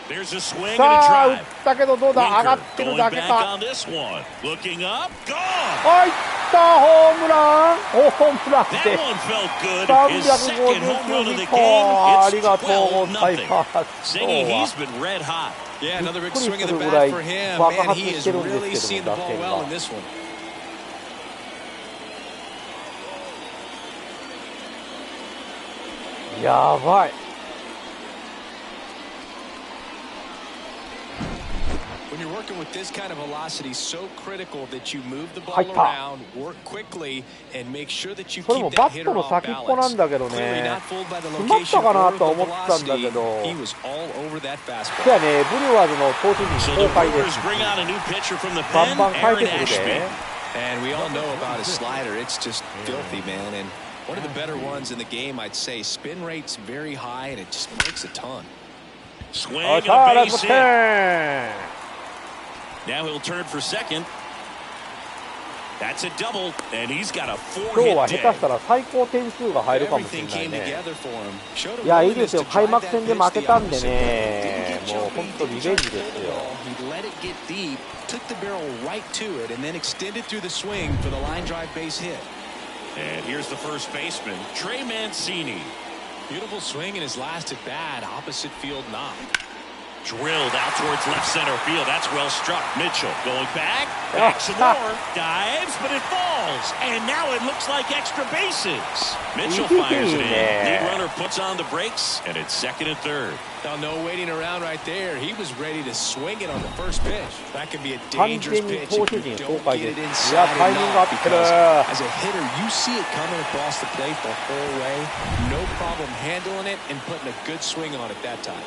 There's a swing and さあ a 打っ drive. たけどどうだ上が Winker ってる going だけ back か on this one. Looking up. Gone. 入ったホームランホームラン That で one felt good. His second home run of the 359個あ game. りがとうご It's ざい 12-0. ます 今 Singing, 日は he's been red hot. Yeah, another big びっくり swing of す the るぐら bat い for him. 爆 Man, 発 he し is てるんです really け seeing ど the も打 ball 線 well が in this one. やばい When When you're working with this kind of velocity, so critical that you move the ball around, work quickly, and make sure that you keep that hitter off balance. Clearly not fooled by the location or the velocity. He was all over that fastball. じゃあね、ブリュワーズの投手陣公開です。バンバン変えてくるで。And we all know about his slider. It's just filthy, man. And one of the better ones in the game, I'd say. Spin rate's very high, and it just breaks a ton. Swing and a base hit. Now he'll turn for second. That's a double, and he's got a 4-hit 今日は下手したら最高点数が入るかもしれないね。いや、いいですよ。開幕戦で負けたんでね、もう本当リベンジですよ。Took the barrel right to it and then extended through the swing for the line drive base hit. And here's the first baseman, Trey Mancini. Beautiful swing in his last at bat, opposite field knock. Drilled out towards left center field. That's well struck. Mitchell going back some more, dives, but it falls. And now it looks like extra bases. Mitchell fires it in. Lead runner puts on the brakes, and it's second and third. Now, no waiting around right there. He was ready to swing it on the first pitch. That can be a dangerous pitch if you don't get it inside and out, because as a hitter, you see it coming across the plate the whole way. No problem handling it and putting a good swing on it that time.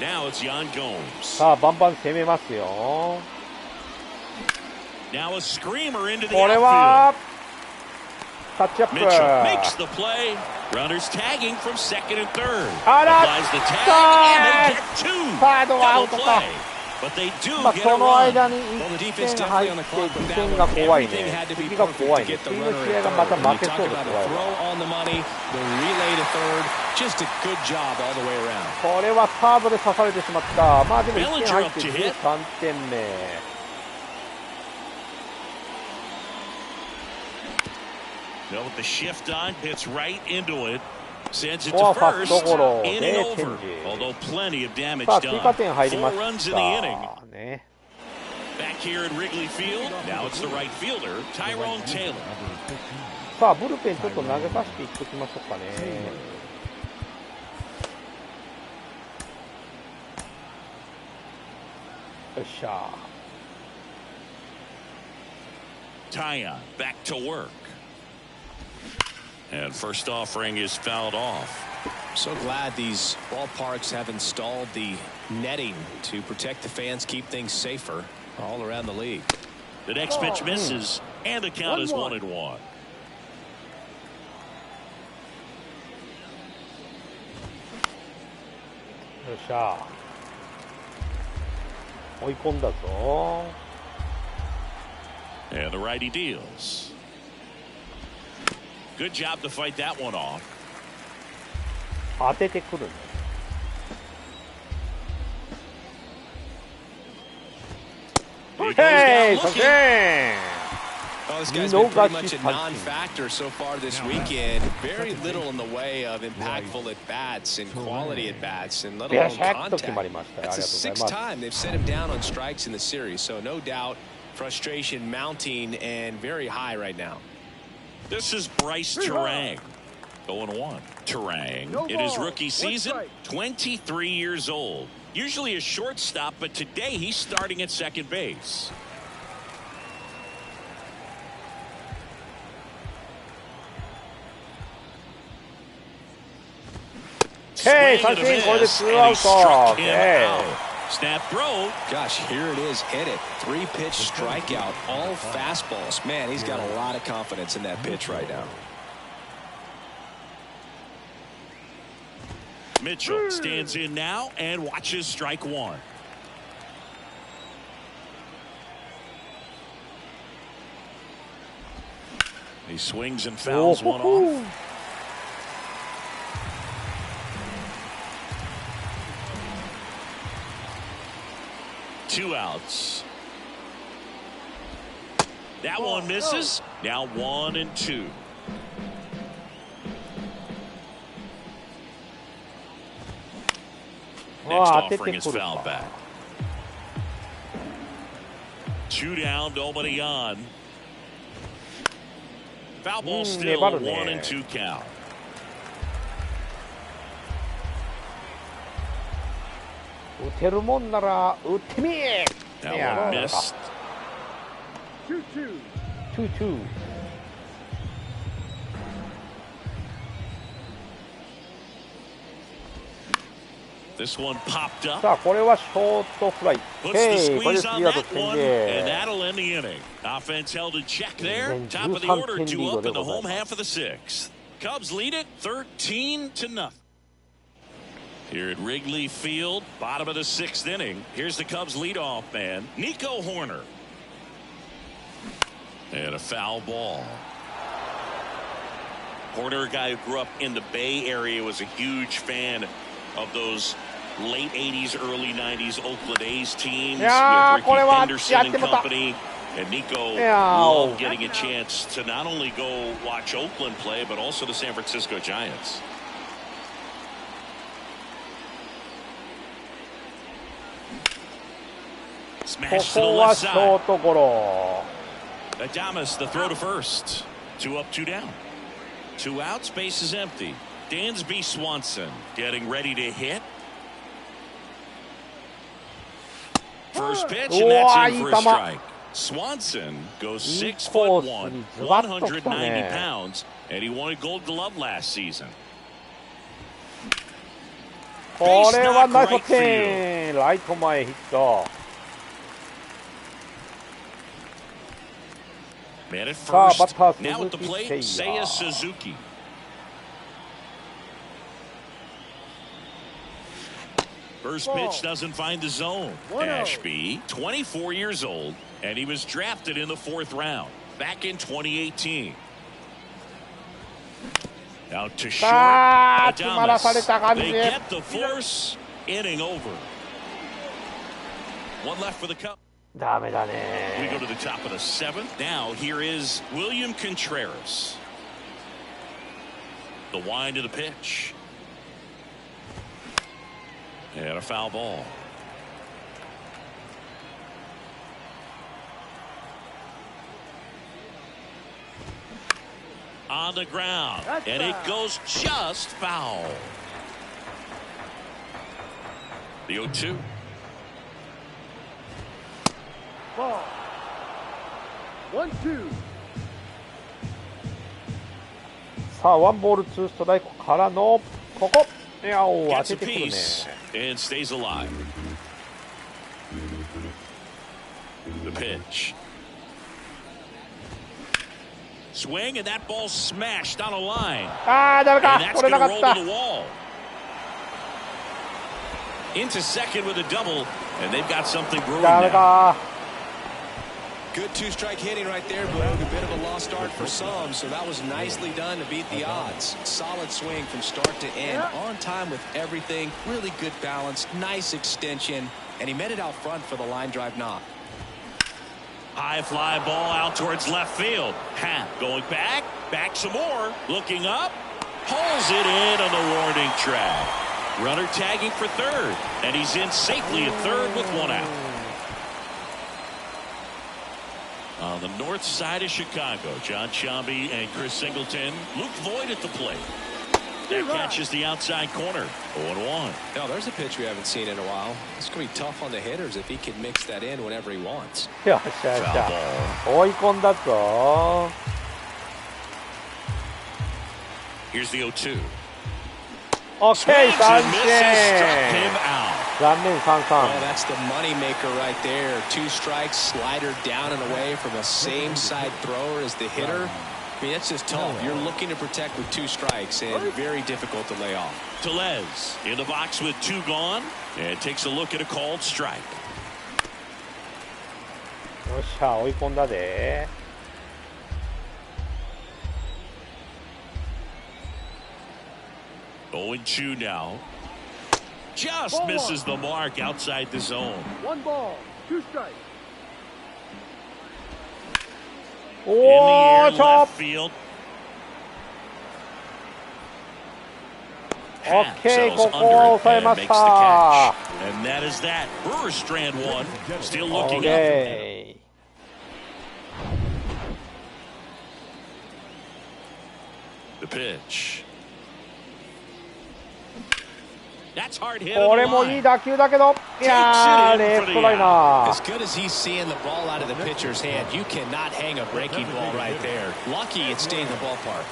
Now it's Yan Gomes. さあ、バンバン攻めますよ。Now a screamer into the これは outfield. タッチアップ。 Mitchell makes the play. Runners tagging from second and third. あら、 Applies the tag and they get two. サードはアウト Double か。 play. But they do まあ、 get そ a の run. 間に1点入って2点が怖いね。次が怖いね。次の試合がまた負けそうです。これはサードで刺されてしまった。まあでも1点入って13点目。No, with the shift on, hits right into it. Sends it to first, inning over. Although plenty of damage done. 4 runs in the inning. Back here at Wrigley Field, now it's the right fielder, Tyrone Taylor. さあ、ブルペンちょっと投げさせていっときましょうかね。よっしゃ。Tyon back to work. And first offering is fouled off. So glad these ballparks have installed the netting to protect the fans, keep things safer all around the league. The next pitch misses, and the count is 1-1. よっしゃ。追い込んだぞ。And the righty deals. Good job to fight that one off. 当ててくるね。Hey, Well, this guy's been pretty much a non-factor so far this weekend. Very little in the way of impactful at-bats and quality at-bats, and let alone contact. That's the 6th time they've set him down on strikes in the series, so no doubt frustration mounting and very high right now. This is Bryce Turang. 0-1. Turang in his rookie season, 23 years old. Usually a shortstop, but today he's starting at second base. Hey, 三振、これで2アウト。Snap throw. Gosh, here it is. Hit it. 3-pitch strikeout. All fastballs. Man, he's got a lot of confidence in that pitch right now. Mitchell stands in now and watches strike one. He swings and fouls one off. Two outs. That one misses. Now 1-2. Next offering is fouled back. 2 down, nobody on. Foul ball still, 1-2 count. 打てるもんなら打ってみ。That Yeah. one missed. 2-2. 2-2。This one popped up. さあ、これはショートフライ。 Puts the これで squeeze ス on リーアウト that 宣 one, 言。 and that'll end the inning. Offense held in check there. And Top of the order, 13 two up in the リードでござい home ます。 half of the sixth. Cubs lead it 13-0. Here at Wrigley Field, bottom of the sixth inning. Here's the Cubs leadoff man, Nico Horner. And a foul ball. Horner, a guy who grew up in the Bay Area, was a huge fan of those late 80s, early 90s Oakland A's teams with Ricky Henderson and company. And Nico loved getting a chance to not only go watch Oakland play, but also the San Francisco Giants. Smash to the ここは left ショ side. ートゴロ。 Adames, the throw to first. 2 up, 2 down. 2 outs, base is empty. Dansby Swanson getting ready to hit. First pitch, and that's in for a strike. Swanson goes 6'1", 190 pounds, and he won a Gold Glove last season. これはナイスバッティング。ライト前ヒット。 Man at さあ、バッ first. ター Now at the 鈴木 plate, 誠 Seiya 也。 Suzuki. First pitch doesn't find the zone. Ashby, 24 years old, and he was drafted in the 4th round back in 2018. Out to short. さあ、詰まらされた感じ。 They get the force. Inning over. One left for the Cubs. ダメだ We go ね。 to the top of the 7th. Now here is William Contreras. The wind of the pitch. And a foul ball. On the ground. And it goes just foul. The 0-2. Ball. 1-2. さあ、ワンボールツーストライクからのここ。いやお当 Gets て a てくるね。 piece and stays alive. The pitch. Swing, and that ball smashed on a line. ああ、ダメ And か。 that's 取れ going な to かっ roll た to。the wall. Into second with a double, and they've got something brewing ダメ now. か。 Good two-strike hitting right there, but a bit of a lost start for some, so that was nicely done to beat the odds. Solid swing from start to end, on time with everything, really good balance, nice extension, and he met it out front for the line drive knock. High fly ball out towards left field. Going back some more, looking up, pulls it in on the warning track. Runner tagging for third, and he's in safely at third with 1 out. On the north side of Chicago, John Sciambi and Chris Singleton. Luke Voigt at the plate. That catches the outside corner. 0-1. Now, there's a pitch we haven't seen in a while. It's going to be tough on the hitters if he can mix that in whenever he wants. よっしゃよっしゃ。追い込んだぞ。 Here's the 0-2. オッケー、 Swings 三 and misses, struck him 振。 out. 残念三 Oh, 三。 that's the money maker right there. 2 strikes, slider down and away from a same side thrower as the hitter. I mean, that's just tough. You're looking to protect with 2 strikes and very difficult to lay off. Tellez in the box with 2 gone and takes a look at a called strike. よっしゃ、追い込んだで。 0-2 now. Just misses the mark outside the zone. 1 ball, 2 strikes. お In the ー、 air, チョッ left field. プ。オッケー、 Sells ここ under を it 抑え and ま makes し the た。 catch. And that is that. Brewers strand 1. Still オッ looking up. ケー。 The pitch. That's hard hit これ on the もいい line. 打球だけど、いやー、レフトライナ As ー。 good as he's seeing the ball out of the pitcher's hand, you cannot hang a breaking ball right there. Lucky it stayed in the ballpark.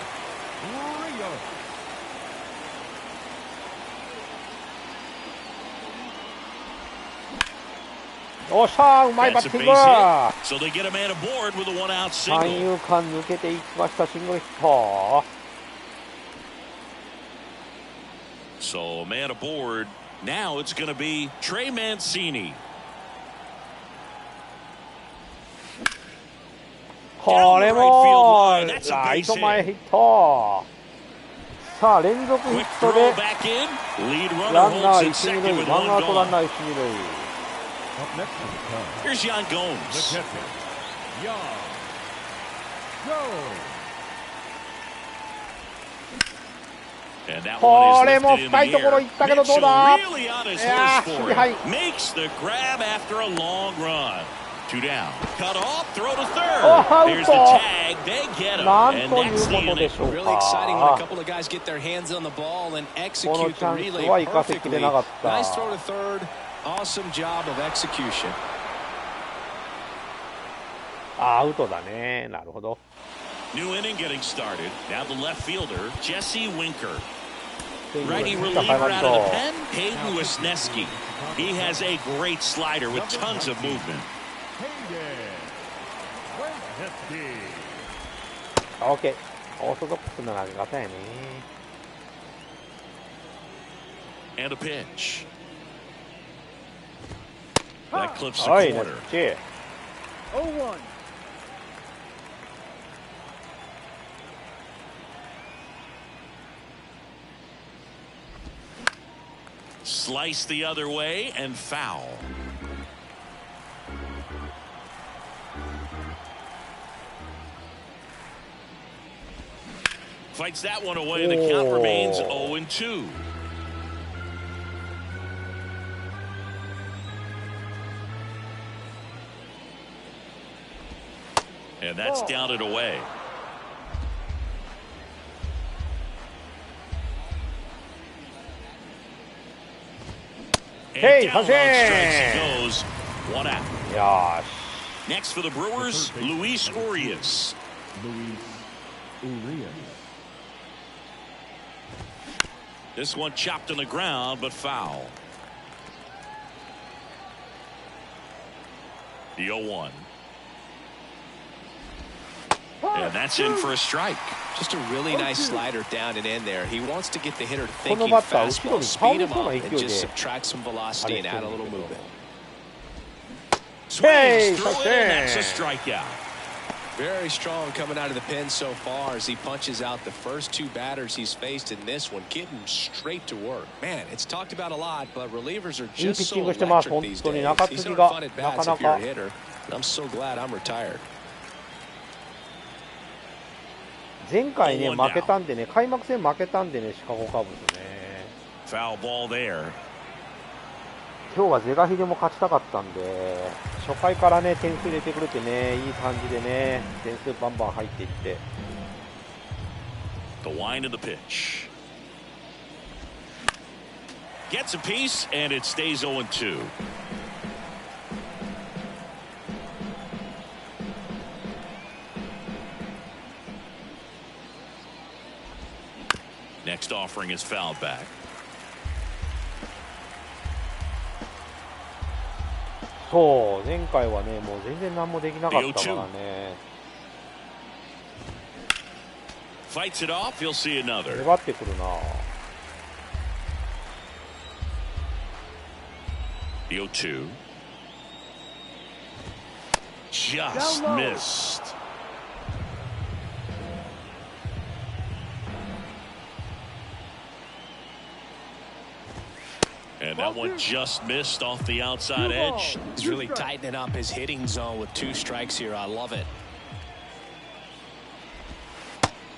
おっしゃー、うまいバ That's ッ a ティング。 base hit. So they get a man aboard with a one-out 三 single. 遊間抜けていきました、シングルヒット。 So a man aboard. Now it's going to be Trey Mancini. これもライト前ヒット。さあ連続ヒ Quick ット throw で back in. Lead ラ runner ンナ holds ー at 一二 second 塁、 with ワンア one ウトラン gone. ナー一二塁。 Up next to the Cubs, Here's Yan the Gomes. catcher, Yan Gomes. And that こ one れ is も lifted in 深い the ところ air. 行ったけどどう Mitchell だ。 really on his いや horse ー、 for 守備範囲。 it. Makes the grab after a long run. Two down. Cut off. Throw to third. アウ There's ト。 the tag. They get him. なん And とい that's う the ことで inning. しょう Really exciting when a か。 couple of guys get their hands on the ball and この execute チ the ャンス relay は生かせきれ perfectly. なかった。 Nice throw to third. Awesome job of execution. アウトだね。なるほど。 New inning getting started. Now the left fielder, Jesse Winker. 変 Righty 化 reliever 変わ out る of the と。 pen, Hayden Wesneski. He has a great slider with tons of movement. Hayden Wesneski. オーケー。オーソドックスな投げ方やね。 And a pitch. That clips the はい、ナイ corner. スチェ。 0-1. Slice the other way and foul. Fights that one away. The count remains 0-2. And that's down and away. Hey, And down on strikes Jose. he goes. One out. よし。 Next for the Brewers, Luis Urias. Luis Urias. This one chopped on the ground, but foul. The 0-1. And that's in for a strike. Just a really nice slider down and in there. He wants to get the hitter この thinking バッター後ろ fastball, に倒 speed れ him そうな up, 勢 and い just で subtract some velocity and add a little movement. Swings through it, Jose. and that's a strikeout. Very strong coming out of the pen so far as he punches out the first two batters he's faced in this one, getting straight to work. Man, it's talked about a lot, but relievers are いいピ just ッチン so グしてます。 electric 本 these 当に days. 中 These 継 are ぎが fun at な bats かな if you're a か。 hitter. And I'm so glad I'm retired. 前回ね、 1-1 負けたんでね、開幕戦負けたんでね、シカゴカブスね。 Foul ball there. 今日は是が非でも勝ちたかったんで、初回からね、点数入れてくれてね、いい感じでね、点数バンバン入っていって。The wind of the pitch. Gets a piece, and it stays 0-2. Next offering is fouled back. そう、前回はね、もう全然何もできなかったからね。 Fights it off. You'll see another. 粘ってくるな。 The 0-2. Just Down low. missed. And that one just missed off the outside edge. He's really tightening up his hitting zone with 2 strikes here. I love it.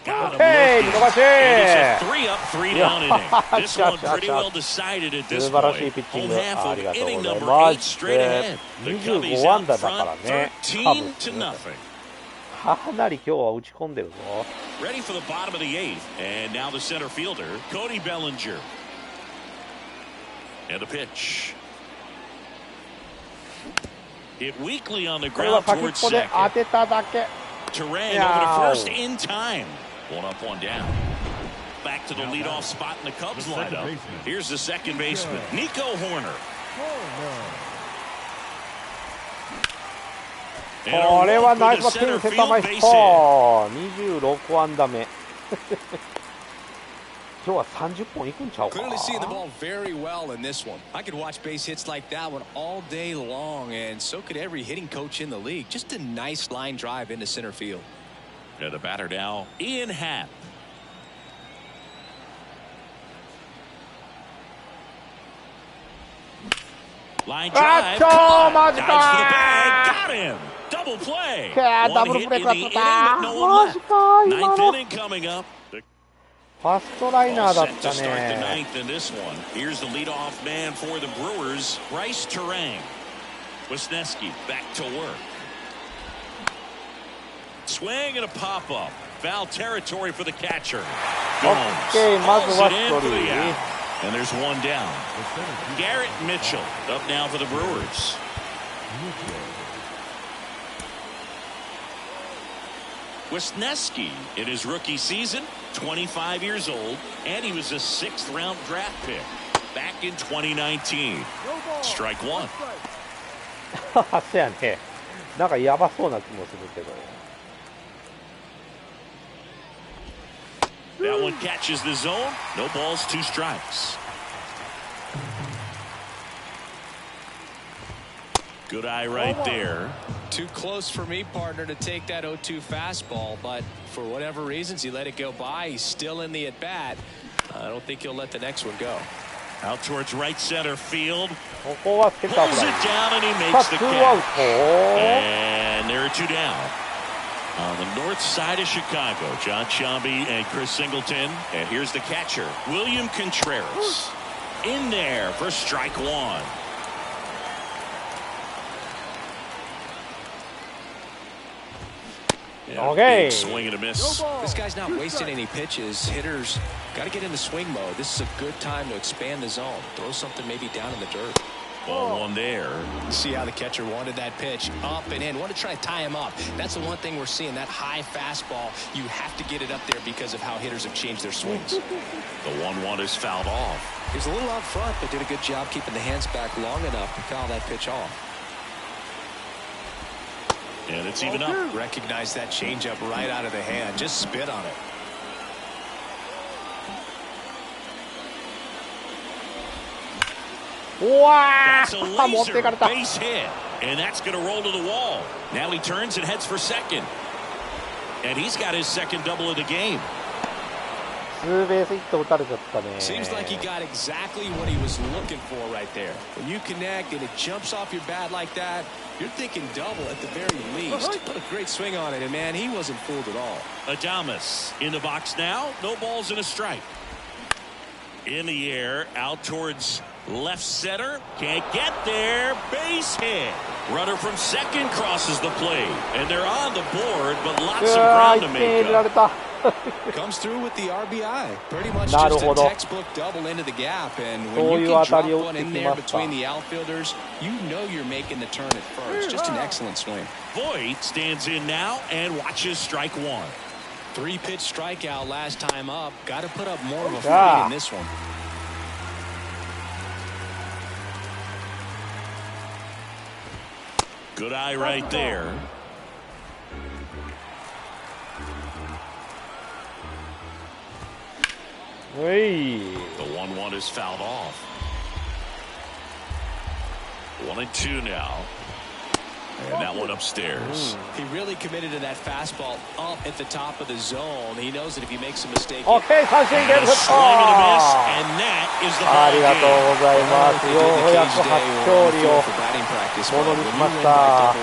Got him Hey, looking. 見逃し。 It is a 3-up, 3-down inning. This one Shot, pretty shot. well decided at this 素晴らしい point. ピッチン Home グ half あ of りがとう inning ござい number ま 8 す。 straight ahead. The Cubbies 25安 out 打だから front ね、カブ 13 to ス。 nothing. かなり今日は打ち込んでるぞ。 Ready for the bottom of the 8th. And now the center fielder, Cody Bellinger. And a pitch. Hit weakly on the これは ground 先っ towards ぽで当 second. てただけ。 Turang Yeah. over to first in time. One up, one down. Back to the leadoff spot in the Cubs The second lineup. baseman. Here's the second baseman, Nico Horner. これはナイスバッティング、センター前ヒット。26安打目。今日は30本いくんちゃうか。 Clearly seeing the ball very well in this one. I could watch base hits like that one all day long, and so could every hitting coach in the league. Just a nice line drive into center field. And the batter now, Ian Happ. Line drive. Caught. Dives for the bag. Got him. Double play. One hit in the inning, but no one left. Ninth inning coming up. ファーストライナ All ーだっ set た to start the ね。 ninth in this one. Here's the leadoff man for the Brewers, Bryce Turang. Wisniewski back to work. Swing and a pop-up. Foul territory for the catcher. Okay, Gomes まず hauls は it in 1 for the 人。 out. And there's one down. Garrett Mitchell up now for the Brewers. Wisniewski in his rookie season, 25 years old, and he was a 6th-round draft pick back in 2019. Strike one. そうやね。なんかやばそうな気もするけど。 That one catches the zone. No balls, 2 strikes. Good eye right there. Too close for me, partner, to take that 0-2 fastball, but for whatever reasons, he let it go by. He's still in the at-bat. I don't think he'll let the next one go. Out towards right center field. ここはセンター Pulls フ it ライ。 down and he さ makes あ、the ツーアウ catch. ト。 And there are 2 down. On the north side of Chicago, John Shambi and Chris Singleton. And here's the catcher, William Contreras. In there for strike one. Yeah, Okay. big swing and a miss. This guy's not wasting any pitches. Hitters got to get into swing mode. This is a good time to expand the zone. Throw something maybe down in the dirt. Ball one there. See how the catcher wanted that pitch up and in. Want to try to tie him up. That's the one thing we're seeing. That high fastball, you have to get it up there because of how hitters have changed their swings. The 1-1 is fouled off. He was a little out front, but did a good job keeping the hands back long enough to foul that pitch off. And it's even up. Recognize that changeup right out of the hand. Just spit on it. That's a うわー持っていか laser れた。 base hit. And that's going to roll to the wall. Now he turns and heads for second. And he's got his second double of the game. ツーベースヒット打たれちゃったね。 Seems like he got exactly what he was looking for right there. When you connect and it jumps off your bat like that, you're thinking double at the very least. What a great swing on it, and man, he wasn't fooled at all. Adames in the box now. No balls and a strike. In the air, out towards left center. Can't get there. Base hit. Runner from second crosses the plate. And they're on the board, but う lots of わー ground to 1点入 make れられ up. た。 Comes through with the RBI. Pretty much なる just ほ a ど。 textbook double into the gap. And そう when い you う can 当た drop りを打っ one て in き there ました。 between the outfielders, you know you're making the turn at first. Just an excellent swing. Voit stands in now and watches strike one. 3-pitch strikeout last time up. Got to put up more of a Yeah. fight in this one. Good eye right there. Hey. The 1-1 is fouled off. 1-2 now. And that one upstairs. He really committed to that fastball up at the top of the zone. He knows that if he makes a mistake, OK 三振ゲー And ム a セッ swing and a miss, ト。 and that is the あ ball りがとう game. ございます。ようやく初勝利を ものにしました。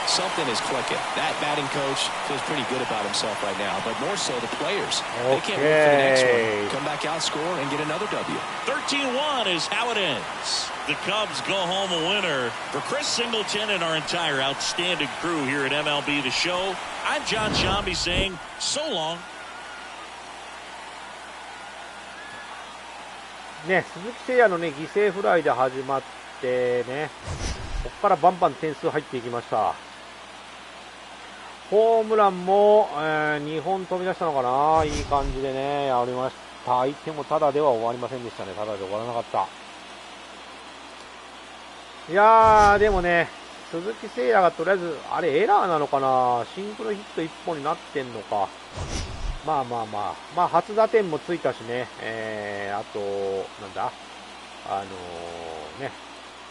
something is clicking. That batting coach feels pretty good about himself right now, but more so the players. They can't wait for the next one. Come back out, score, and get another W. 13-1 is how it ends. The Cubs go home a winner. For Chris Singleton and our entire outstanding crew here at MLB The Show, I'm John Shambi saying so long. ね、鈴木誠也のね、犠牲フライで始まってね、ここからバンバン点数入っていきました。ホームランも、2本飛び出したのかな、いい感じでね、やりました。相手もただでは終わりませんでしたね。ただで終わらなかった。いやー、でもね、鈴木誠也がとりあえず、あれエラーなのかな、シンクロヒット1本になってんのか。まあ、初打点もついたしね、あと、なんだ、ね、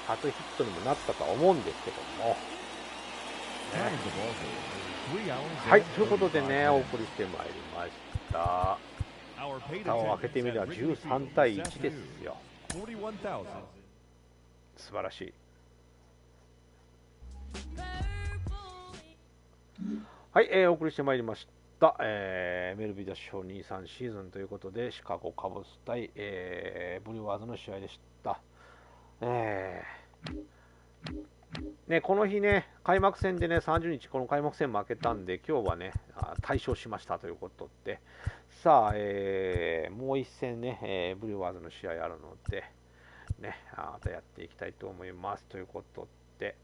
初ヒットにもなったとは思うんですけども。はい、ということでね、お送りしてまいりました。蓋を開けてみれば13対1ですよ。素晴らしい。はい、お送りしてまいりました。MLB The Show 23シーズンということで、シカゴカブス対、ブリュワーズの試合でした。ね、この日ね、開幕戦でね、30日、この開幕戦負けたんで、今日はね、大勝しましたということで、さあ、もう一戦ね、ブリュワーズの試合あるので、ね、またやっていきたいと思いますということで、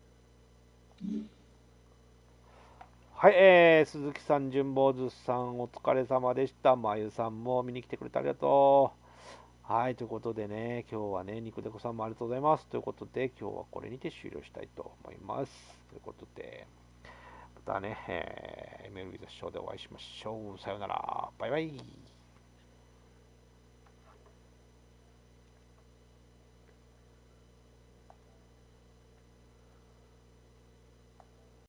はい、鈴木さん、純坊主さん、お疲れ様でした。まゆさんも見に来てくれてありがとう。はい、ということでね、今日はね、肉でこさんもありがとうございます。ということで、今日はこれにて終了したいと思います。ということで、またね、MLB The Showでお会いしましょう。さようなら。バイバイ。